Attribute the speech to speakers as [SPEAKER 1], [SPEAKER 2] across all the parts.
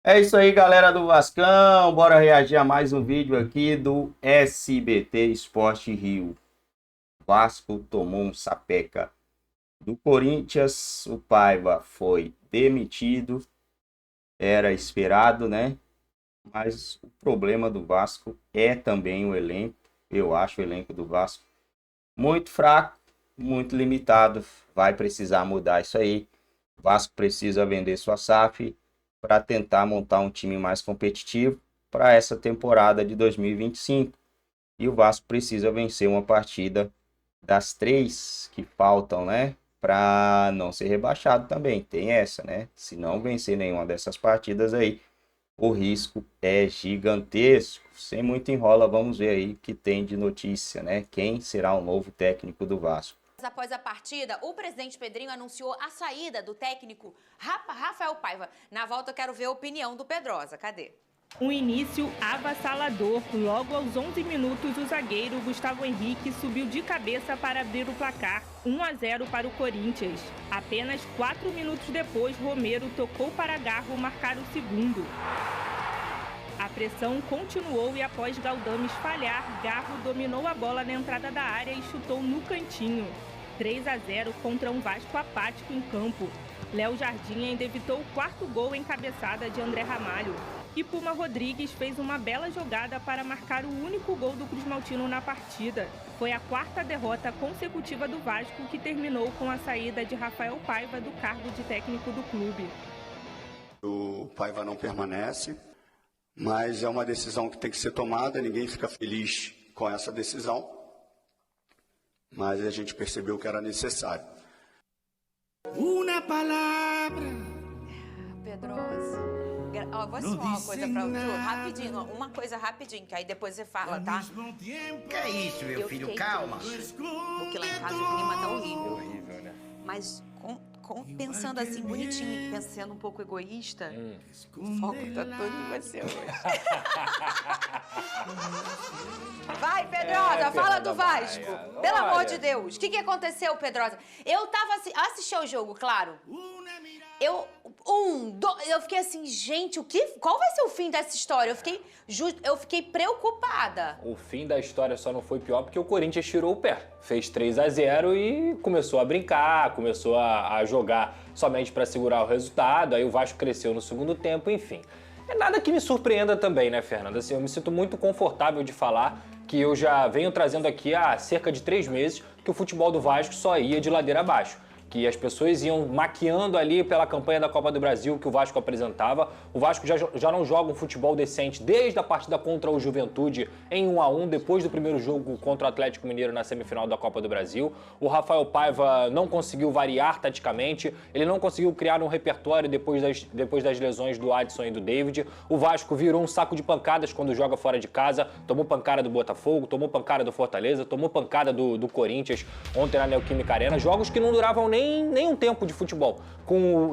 [SPEAKER 1] É isso aí, galera do Vascão. Bora reagir a mais um vídeo aqui do SBT Esporte Rio. Vasco tomou um sapeca do Corinthians. O Paiva foi demitido. Era esperado, né? Mas o problema do Vasco é também o elenco. Eu acho o elenco do Vasco muito fraco, muito limitado. Vai precisar mudar isso aí. O Vasco precisa vender sua SAF para tentar montar um time mais competitivo para essa temporada de 2025. E o Vasco precisa vencer uma partida das três que faltam, né? Para não ser rebaixado também. Tem essa, né? Se não vencer nenhuma dessas partidas aí, o risco é gigantesco. Sem muito enrola, vamos ver aí o que tem de notícia, né? Quem será o novo técnico do Vasco?
[SPEAKER 2] Após a partida, o presidente Pedrinho anunciou a saída do técnico Rafael Paiva. Na volta eu quero ver a opinião do Pedrosa. Cadê?
[SPEAKER 3] Um início avassalador. Logo aos 11 minutos, o zagueiro Gustavo Henrique subiu de cabeça para abrir o placar, 1-0 para o Corinthians. Apenas 4 minutos depois, Romero tocou para Garro marcar o segundo. A pressão continuou e após Galdames falhar, Garro dominou a bola na entrada da área e chutou no cantinho. 3-0 contra um Vasco apático em campo. Léo Jardim ainda evitou o quarto gol em cabeçada de André Ramalho. E Puma Rodrigues fez uma bela jogada para marcar o único gol do Cruz Maltino na partida. Foi a quarta derrota consecutiva do Vasco, que terminou com a saída de Rafael Paiva do cargo de técnico do clube.
[SPEAKER 4] O Paiva não permanece, mas é uma decisão que tem que ser tomada, ninguém fica feliz com essa decisão, mas a gente percebeu que era necessário.
[SPEAKER 5] Uma palavra.
[SPEAKER 2] Pedrosa. Ó, vou assistir uma coisa pra tu, rapidinho, uma coisa rapidinho, que aí depois você fala, tá?
[SPEAKER 5] Que é isso, meu filho?
[SPEAKER 2] Fiquei
[SPEAKER 5] Calma.
[SPEAKER 2] triste, porque lá em casa o clima tá horrível.
[SPEAKER 6] Horrível, né?
[SPEAKER 2] Mas pensando assim, bonitinho, e sendo um pouco egoísta, o foco tá todo em você hoje. Vai, Pedrosa, fala do Vasco. Pelo amor de Deus. O que aconteceu, Pedrosa? Eu tava assisti ao jogo, claro. Eu fiquei assim, gente, qual vai ser o fim dessa história? Eu fiquei preocupada.
[SPEAKER 6] O fim da história só não foi pior porque o Corinthians tirou o pé. Fez 3-0 e começou a brincar, começou a jogar somente para segurar o resultado. Aí o Vasco cresceu no segundo tempo, enfim. É nada que me surpreenda também, né, Fernanda? Assim, eu me sinto muito confortável de falar que eu já venho trazendo aqui há cerca de 3 meses que o futebol do Vasco só ia de ladeira abaixo. Que as pessoas iam maquiando ali pela campanha da Copa do Brasil que o Vasco apresentava. O Vasco já não joga um futebol decente desde a partida contra o Juventude em 1-1, depois do primeiro jogo contra o Atlético Mineiro na semifinal da Copa do Brasil. O Rafael Paiva não conseguiu variar taticamente, ele não conseguiu criar um repertório depois das lesões do Adson e do David. O Vasco virou um saco de pancadas quando joga fora de casa, tomou pancada do Botafogo, tomou pancada do Fortaleza, tomou pancada do Corinthians ontem na Neoquímica Arena. Jogos que não duravam nem um tempo de futebol.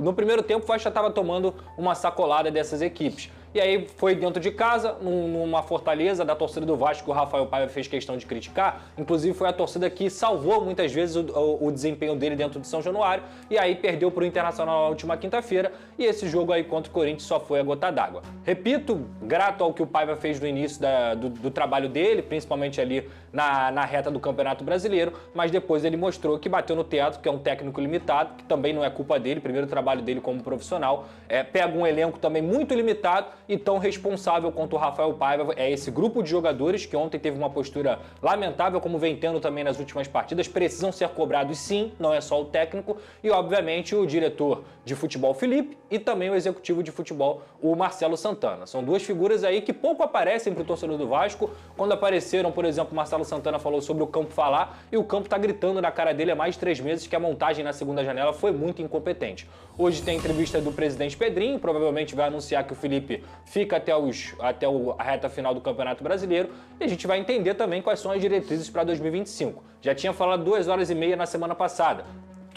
[SPEAKER 6] No primeiro tempo, o Vasco já estava tomando uma sacolada dessas equipes. E aí foi dentro de casa, numa fortaleza da torcida do Vasco, que o Rafael Paiva fez questão de criticar. Inclusive foi a torcida que salvou muitas vezes o desempenho dele dentro de São Januário. E aí perdeu para o Internacional na última quinta-feira. E esse jogo aí contra o Corinthians só foi a gota d'água. Repito, grato ao que o Paiva fez no início do trabalho dele, principalmente ali na reta do Campeonato Brasileiro. Mas depois ele mostrou que bateu no teatro, que é um técnico limitado, que também não é culpa dele, primeiro trabalho dele como profissional. Pega um elenco também muito limitado e tão responsável quanto o Rafael Paiva é esse grupo de jogadores que ontem teve uma postura lamentável, como vem tendo também nas últimas partidas, precisam ser cobrados sim, não é só o técnico e obviamente o diretor de futebol Felipe e também o executivo de futebol o Marcelo Santana. São duas figuras aí que pouco aparecem para o torcedor do Vasco. Quando apareceram, por exemplo, o Marcelo Santana falou sobre o campo falar e o campo está gritando na cara dele há mais de 3 meses que a montagem na segunda janela foi muito incompetente. Hoje tem entrevista do presidente Pedrinho, provavelmente vai anunciar que o Felipe fica até a reta final do Campeonato Brasileiro e a gente vai entender também quais são as diretrizes para 2025. Já tinha falado 2 horas e meia na semana passada.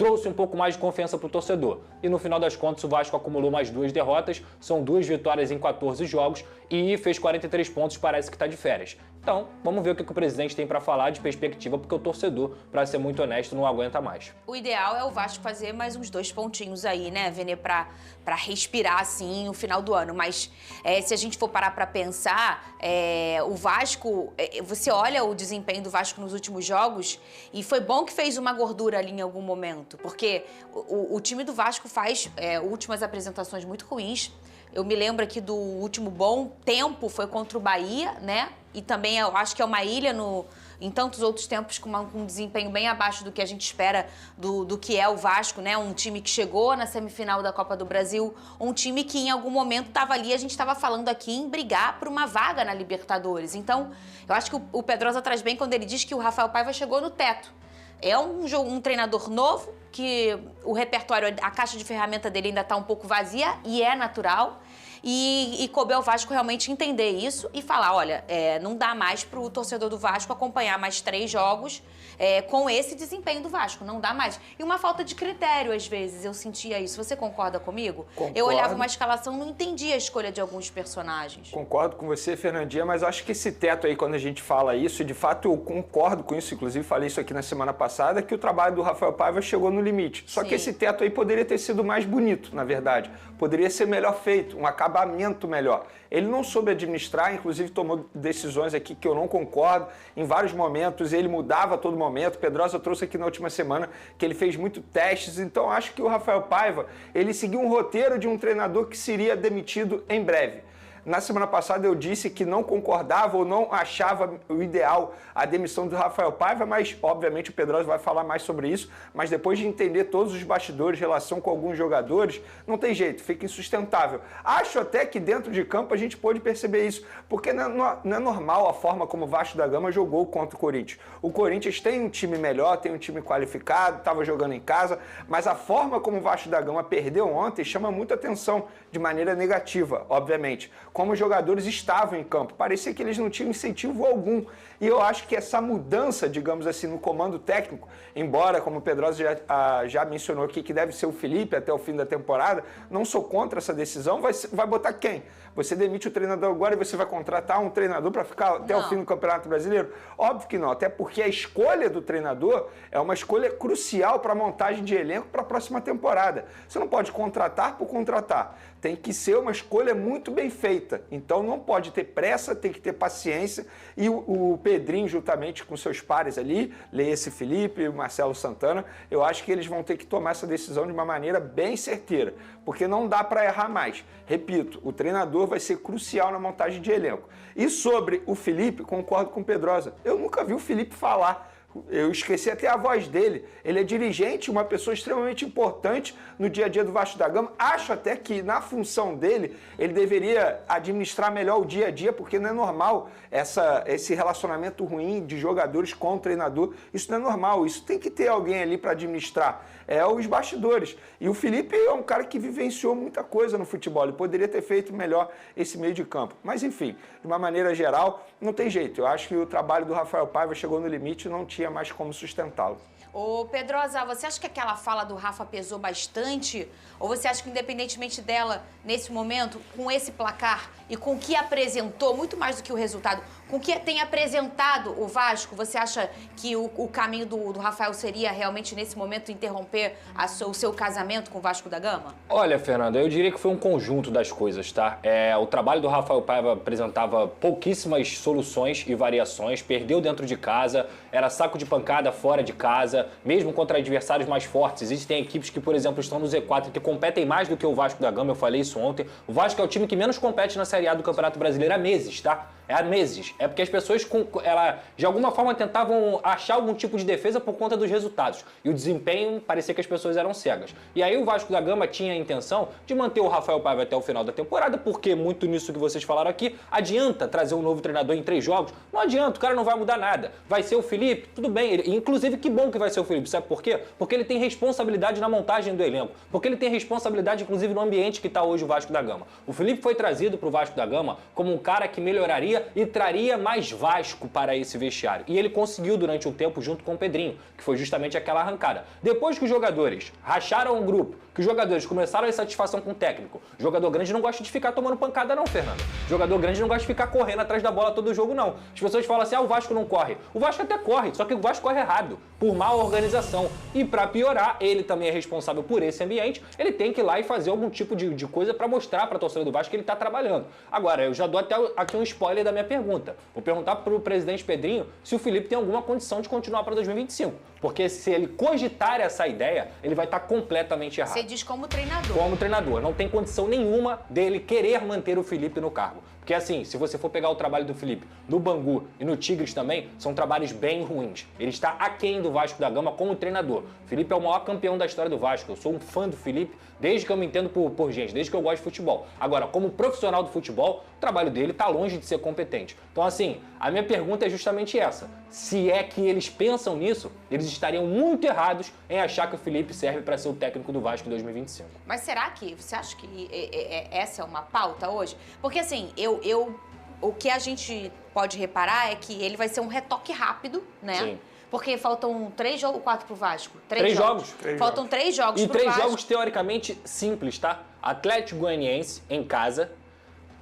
[SPEAKER 6] trouxe um pouco mais de confiança para o torcedor. E no final das contas o Vasco acumulou mais 2 derrotas, são 2 vitórias em 14 jogos e fez 43 pontos, parece que está de férias. Então, vamos ver o que o presidente tem para falar de perspectiva, porque o torcedor, para ser muito honesto, não aguenta mais.
[SPEAKER 2] O ideal é o Vasco fazer mais uns 2 pontinhos aí, né, Vene, pra respirar, assim, no final do ano. Mas se a gente for parar pra pensar, o Vasco, você olha o desempenho do Vasco nos últimos jogos e foi bom que fez uma gordura ali em algum momento, porque o time do Vasco faz últimas apresentações muito ruins. Eu me lembro aqui do último bom tempo foi contra o Bahia, né? E também eu acho que é uma ilha em tantos outros tempos com um desempenho bem abaixo do que a gente espera do que é o Vasco, né? Um time que chegou na semifinal da Copa do Brasil, um time que em algum momento estava ali, a gente estava falando aqui em brigar por uma vaga na Libertadores. Então, eu acho que o Pedrosa traz bem quando ele diz que o Rafael Paiva chegou no teto. É um treinador novo, que o repertório, a caixa de ferramenta dele ainda está um pouco vazia e é natural. E coube ao Vasco realmente entender isso e falar, olha, não dá mais para o torcedor do Vasco acompanhar mais 3 jogos com esse desempenho do Vasco, não dá mais. E uma falta de critério, às vezes, eu sentia isso. Você concorda comigo?
[SPEAKER 7] Concordo.
[SPEAKER 2] Eu olhava uma escalação, não entendia a escolha de alguns personagens.
[SPEAKER 7] Concordo com você, Fernandinha, mas acho que esse teto aí, quando a gente fala isso, de fato eu concordo com isso, inclusive falei isso aqui na semana passada, que o trabalho do Rafael Paiva chegou no limite. Só que esse teto aí poderia ter sido mais bonito, na verdade. Poderia ser melhor feito, um acabamento melhor. Ele não soube administrar, inclusive tomou decisões aqui que eu não concordo. Em vários momentos ele mudava a todo momento. Pedrosa trouxe aqui na última semana que ele fez muito testes. Então acho que o Rafael Paiva, ele seguiu um roteiro de um treinador que seria demitido em breve. Na semana passada eu disse que não concordava ou não achava o ideal a demissão do Rafael Paiva, mas obviamente o Pedrosa vai falar mais sobre isso, mas depois de entender todos os bastidores, relação com alguns jogadores, não tem jeito, fica insustentável. Acho até que dentro de campo a gente pôde perceber isso, porque não é normal a forma como o Vasco da Gama jogou contra o Corinthians. O Corinthians tem um time melhor, tem um time qualificado, estava jogando em casa, mas a forma como o Vasco da Gama perdeu ontem chama muita atenção, de maneira negativa, obviamente. Como os jogadores estavam em campo. Parecia que eles não tinham incentivo algum. E eu acho que essa mudança, digamos assim, no comando técnico, embora, como o Pedrosa já mencionou aqui, que deve ser o Felipe até o fim da temporada, não sou contra essa decisão, vai botar quem? Você demite o treinador agora e você vai contratar um treinador para ficar até o fim do Campeonato Brasileiro? Óbvio que não, até porque a escolha do treinador é uma escolha crucial para a montagem de elenco para a próxima temporada. Você não pode contratar por contratar. Tem que ser uma escolha muito bem feita. Então não pode ter pressa, tem que ter paciência. E o Pedrinho, juntamente com seus pares ali, Leia-se Felipe, o Marcelo Santana, eu acho que eles vão ter que tomar essa decisão de uma maneira bem certeira, porque não dá para errar mais. Repito, o treinador vai ser crucial na montagem de elenco. E sobre o Felipe, concordo com o Pedrosa. Eu nunca vi o Felipe falar. Eu esqueci até a voz dele. Ele é dirigente, uma pessoa extremamente importante no dia a dia do Vasco da Gama. Acho até que na função dele, ele deveria administrar melhor o dia a dia, porque não é normal esse relacionamento ruim de jogadores com o treinador. Isso não é normal, isso tem que ter alguém ali para administrar. É os bastidores. E o Felipe é um cara que vivenciou muita coisa no futebol. Ele poderia ter feito melhor esse meio de campo. Mas enfim, de uma maneira geral, não tem jeito. Eu acho que o trabalho do Rafael Paiva chegou no limite e não tinha mais como sustentá-lo.
[SPEAKER 2] Ô Pedrosa, você acha que aquela fala do Rafa pesou bastante? Ou você acha que independentemente dela, nesse momento, com esse placar e com o que apresentou, muito mais do que o resultado, com o que tem apresentado o Vasco, você acha que o caminho do Rafael seria realmente nesse momento interromper o seu casamento com o Vasco da Gama?
[SPEAKER 6] Olha, Fernanda, eu diria que foi um conjunto das coisas, tá? O trabalho do Rafael Paiva apresentava pouquíssimas soluções e variações, perdeu dentro de casa, era saco de pancada fora de casa, mesmo contra adversários mais fortes. Existem equipes que, por exemplo, estão no Z4 que competem mais do que o Vasco da Gama, eu falei isso ontem. O Vasco é o time que menos compete na Série A do Campeonato Brasileiro há meses, tá? Há meses. É porque as pessoas, de alguma forma, tentavam achar algum tipo de defesa por conta dos resultados. E o desempenho, parecia que as pessoas eram cegas. E aí o Vasco da Gama tinha a intenção de manter o Rafael Paiva até o final da temporada, porque muito nisso que vocês falaram aqui, adianta trazer um novo treinador em 3 jogos? Não adianta, o cara não vai mudar nada. Vai ser o Felipe? Tudo bem. Inclusive, que bom que vai ser o Felipe. Sabe por quê? Porque ele tem responsabilidade na montagem do elenco. Porque ele tem responsabilidade, inclusive, no ambiente que está hoje o Vasco da Gama. O Felipe foi trazido para o Vasco da Gama como um cara que melhoraria e traria queria mais Vasco para esse vestiário. E ele conseguiu durante um tempo junto com o Pedrinho, que foi justamente aquela arrancada. Depois que os jogadores racharam o grupo, que os jogadores começaram a ter satisfação com o técnico, jogador grande não gosta de ficar tomando pancada não, Fernando. Jogador grande não gosta de ficar correndo atrás da bola todo jogo não. As pessoas falam assim, o Vasco não corre. O Vasco até corre, só que o Vasco corre rápido, por má organização. E para piorar, ele também é responsável por esse ambiente, ele tem que ir lá e fazer algum tipo de coisa para mostrar para a torcida do Vasco que ele está trabalhando. Agora, eu já dou até aqui um spoiler da minha pergunta. Vou perguntar para o presidente Pedrinho se o Felipe tem alguma condição de continuar para 2025. Porque se ele cogitar essa ideia, ele vai estar completamente errado.
[SPEAKER 2] Você diz como treinador.
[SPEAKER 6] Como treinador. Não tem condição nenhuma dele querer manter o Felipe no cargo. Porque assim, se você for pegar o trabalho do Felipe no Bangu e no Tigres também, são trabalhos bem ruins. Ele está aquém do Vasco da Gama como treinador. O Felipe é o maior campeão da história do Vasco. Eu sou um fã do Felipe desde que eu me entendo por gente, desde que eu gosto de futebol. Agora, como profissional do futebol, o trabalho dele está longe de ser competente. Então assim, a minha pergunta é justamente essa. Se é que eles pensam nisso, eles estariam muito errados em achar que o Felipe serve para ser o técnico do Vasco em 2025.
[SPEAKER 2] Mas será que, você acha que essa é uma pauta hoje? Porque assim, o que a gente pode reparar é que ele vai ser um retoque rápido, né?
[SPEAKER 6] Sim.
[SPEAKER 2] Porque faltam 3 jogos, 4 pro Vasco.
[SPEAKER 6] Três jogos.
[SPEAKER 2] Faltam 3 jogos
[SPEAKER 6] E
[SPEAKER 2] pro
[SPEAKER 6] 3
[SPEAKER 2] Vasco.
[SPEAKER 6] jogos teoricamente simples, tá? Atlético Goianiense em casa,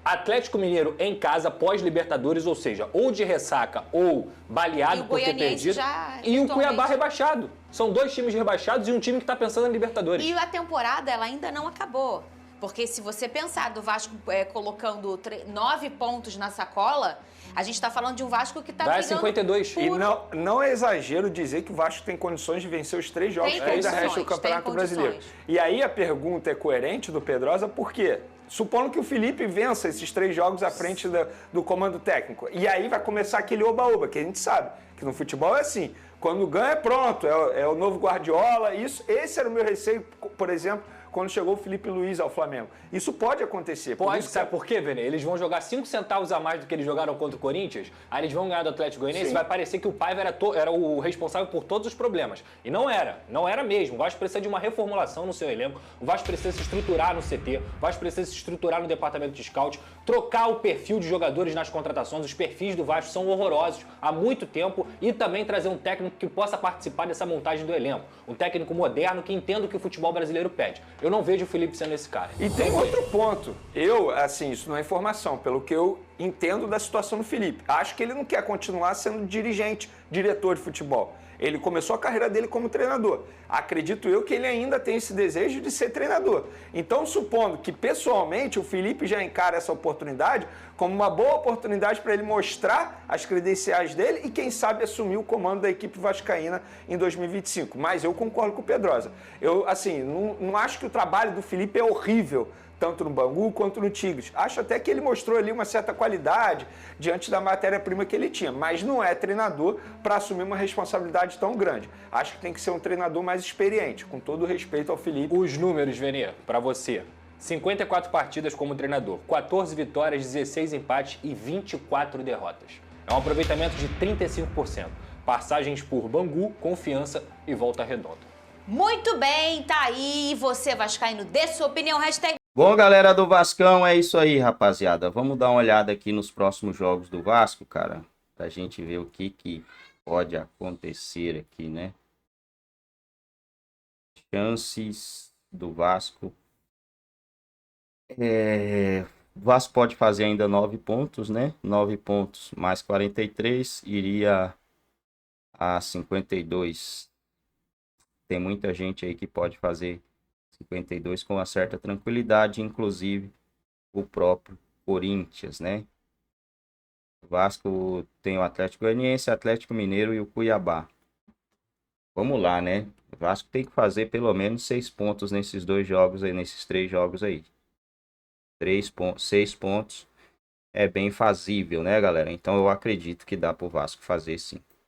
[SPEAKER 6] Atlético Mineiro em casa pós-Libertadores, ou seja, ou de ressaca ou baleado por ter perdido. E o Cuiabá rebaixado. São 2 times rebaixados e um time que está pensando em Libertadores.
[SPEAKER 2] E a temporada, ela ainda não acabou. Porque se você pensar do Vasco colocando 9 pontos na sacola, a gente está falando de um Vasco que está
[SPEAKER 6] Dá
[SPEAKER 2] brigando
[SPEAKER 6] 52.
[SPEAKER 2] por...
[SPEAKER 7] E não é exagero dizer que o Vasco tem condições de vencer os 3 jogos
[SPEAKER 2] Tem
[SPEAKER 7] que ainda
[SPEAKER 2] condições,
[SPEAKER 7] resta o Campeonato
[SPEAKER 2] tem
[SPEAKER 7] Brasileiro.
[SPEAKER 2] condições.
[SPEAKER 7] E aí a pergunta é coerente do Pedrosa, por quê? Supondo que o Felipe vença esses 3 jogos à frente do comando técnico. E aí vai começar aquele oba-oba, que a gente sabe que no futebol é assim. Quando ganha, pronto, é o novo Guardiola. Esse era o meu receio, por exemplo, quando chegou o Felipe Luiz ao Flamengo. Isso pode acontecer.
[SPEAKER 6] Pode, sabe por quê, Vene? Eles vão jogar 5 centavos a mais do que eles jogaram contra o Corinthians, aí eles vão ganhar do Atlético Goianiense e vai parecer que o Paiva era o responsável por todos os problemas. E não era mesmo. O Vasco precisa de uma reformulação no seu elenco, o Vasco precisa se estruturar no CT, o Vasco precisa se estruturar no departamento de scout, trocar o perfil de jogadores nas contratações, os perfis do Vasco são horrorosos há muito tempo e também trazer um técnico que possa participar dessa montagem do elenco. Um técnico moderno que entenda o que o futebol brasileiro pede. Eu não vejo o Felipe sendo esse cara.
[SPEAKER 7] E tem outro ponto. Isso não é informação, pelo que eu entendo da situação do Felipe. Acho que ele não quer continuar sendo dirigente, diretor de futebol. Ele começou a carreira dele como treinador. Acredito eu que ele ainda tem esse desejo de ser treinador. Então, supondo que pessoalmente o Felipe já encara essa oportunidade como uma boa oportunidade para ele mostrar as credenciais dele e, quem sabe, assumir o comando da equipe vascaína em 2025. Mas eu concordo com o Pedrosa. Eu, não acho que o trabalho do Felipe é horrível, tanto no Bangu quanto no Tigres. Acho até que ele mostrou ali uma certa qualidade diante da matéria-prima que ele tinha, mas não é treinador para assumir uma responsabilidade tão grande. Acho que tem que ser um treinador mais experiente, com todo o respeito ao Felipe.
[SPEAKER 6] Os números, Vene, para você. 54 partidas como treinador, 14 vitórias, 16 empates e 24 derrotas. É um aproveitamento de 35%. Passagens por Bangu, Confiança e Volta Redonda.
[SPEAKER 2] Muito bem, tá aí. Você, vascaíno, dê sua opinião. Hashtag...
[SPEAKER 1] Bom, galera do Vascão, é isso aí, rapaziada. Vamos dar uma olhada aqui nos próximos jogos do Vasco, cara, pra gente ver o que pode acontecer aqui, né? Chances do Vasco. O Vasco pode fazer ainda 9 pontos, né? 9 pontos mais 43 iria a 52. Tem muita gente aí que pode fazer 52 com uma certa tranquilidade, inclusive o próprio Corinthians, né? O Vasco tem o Atlético Goianiense, Atlético Mineiro e o Cuiabá. Vamos lá, né? O Vasco tem que fazer pelo menos 6 pontos nesses 2 jogos aí, nesses 3 jogos aí. 6 pontos é bem fazível, né, galera? Então eu acredito que dá pro Vasco fazer sim.